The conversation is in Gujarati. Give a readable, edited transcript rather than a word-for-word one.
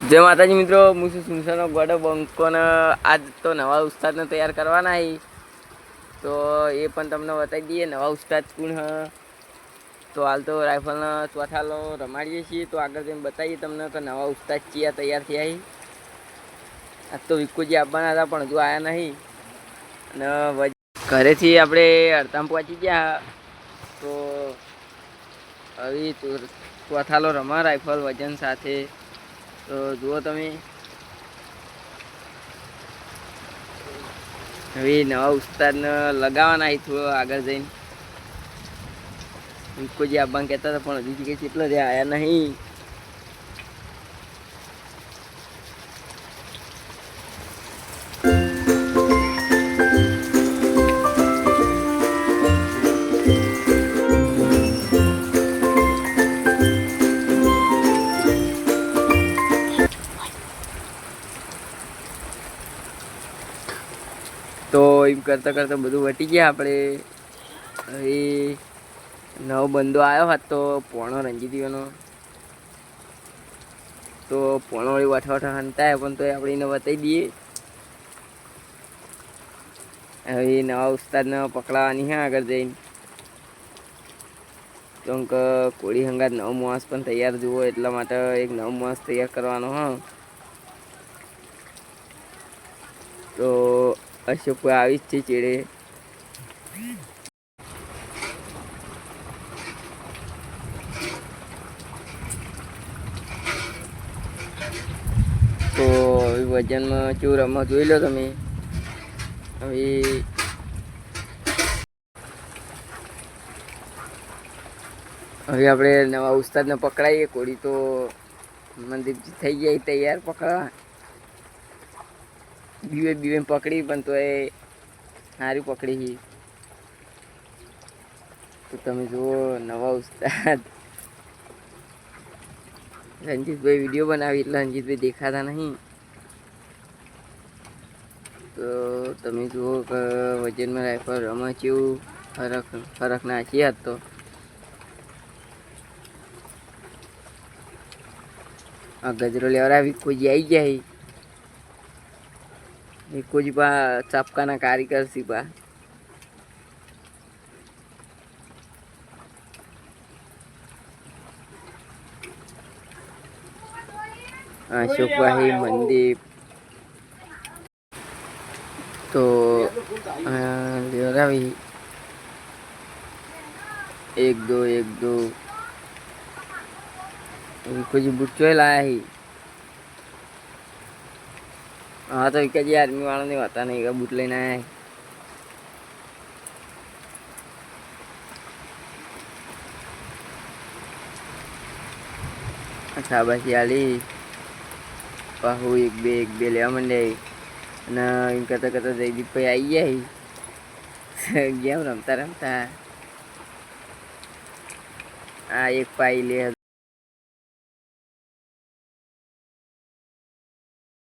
જય માતાજી મિત્રો, હું છું સુનસાનો ગોડો બંકોને આજ તો નવા ઉસ્તાદને તૈયાર કરવાના હી, તો એ પણ તમને બતાવી દઈએ નવા ઉસ્તાદ કોણ હ. તો હાલ તો રાઇફલના ચોથાલો રમાડીએ છીએ, તો આગળ જઈને બતાવીએ તમને કે નવા ઉસ્તાદ ચિયા તૈયાર થયા હી. આજ તો વિક્કોજી આવવાના હતા પણ હજુ આવ્યા નહીં, અને ઘરેથી આપણે અડધામ પહોંચી ગયા. તો હવે ચોથાલો રમા રાઇફલ વજન સાથે. તો જુઓ તમે, હવે નવા ઉસ્તાદને લગાવવાના થોડો આગળ જઈને. વિક્કોજી આવવાનું કહેતા હતા પણ હજુ કે કેટલા રહ્યા આવ્યા નહીં. તો એમ કરતાં કરતાં બધું વટી ગયા આપણે. હવે નવો બંદો આવ્યો હોત તો પોણો રંજીતીઓનો, તો પોણો વળી વાઠા હંતાય પણ તો આપણે એને બતાવી દઈએ. હવે નવા ઉસ્તાદને પકડાવાની છે આગળ જઈને. કેમ કે કોળી હંગાત નવો માણસ પણ તૈયાર જુઓ એટલા માટે એક નવો માણસ તૈયાર કરવાનો હ. તો અશોક આવી જ છે ચેડે. તો વજનમાં કેવું રમવા જોઈ લો તમે. હવે આપણે નવા ઉસ્તાદને પકડાઈએ કોળી, તો મનદીપજી થઈ જાય તૈયાર પકડવા. બીવે પકડી પણ તો એ સારી પકડી. તો તમે જુઓ નવા ઉસ્તાદ રંજીતભાઈ વિડીયો બનાવી એટલે રંજીતભાઈ દેખાતા નહીં. તો તમે જુઓ કે વજનમાં રાઇફલ રમવા જેવું ફરક નાખી આજ તો. આ ગજરો લેવરા વિક્કોજી આવી ગયા. વિક્કોજી પા ચાપકાના કારીગર સી પા. અશોકભાઈ મંદીપ તો લેવરાવી એક દો વિક્કોજી બૂટ ચોય લાયા હી. હા તો વિક્કોજી આર્મી વાળાને હતા નહીં, બૂટ લઈને આવ્યા. શાબાશી આલી પાહુ એક બે લેવા માંડ્યા. અને એમ કરતાં જયદીપભાઈ આવી ગયા ગેમ રમતા. આ એક પાઈ લે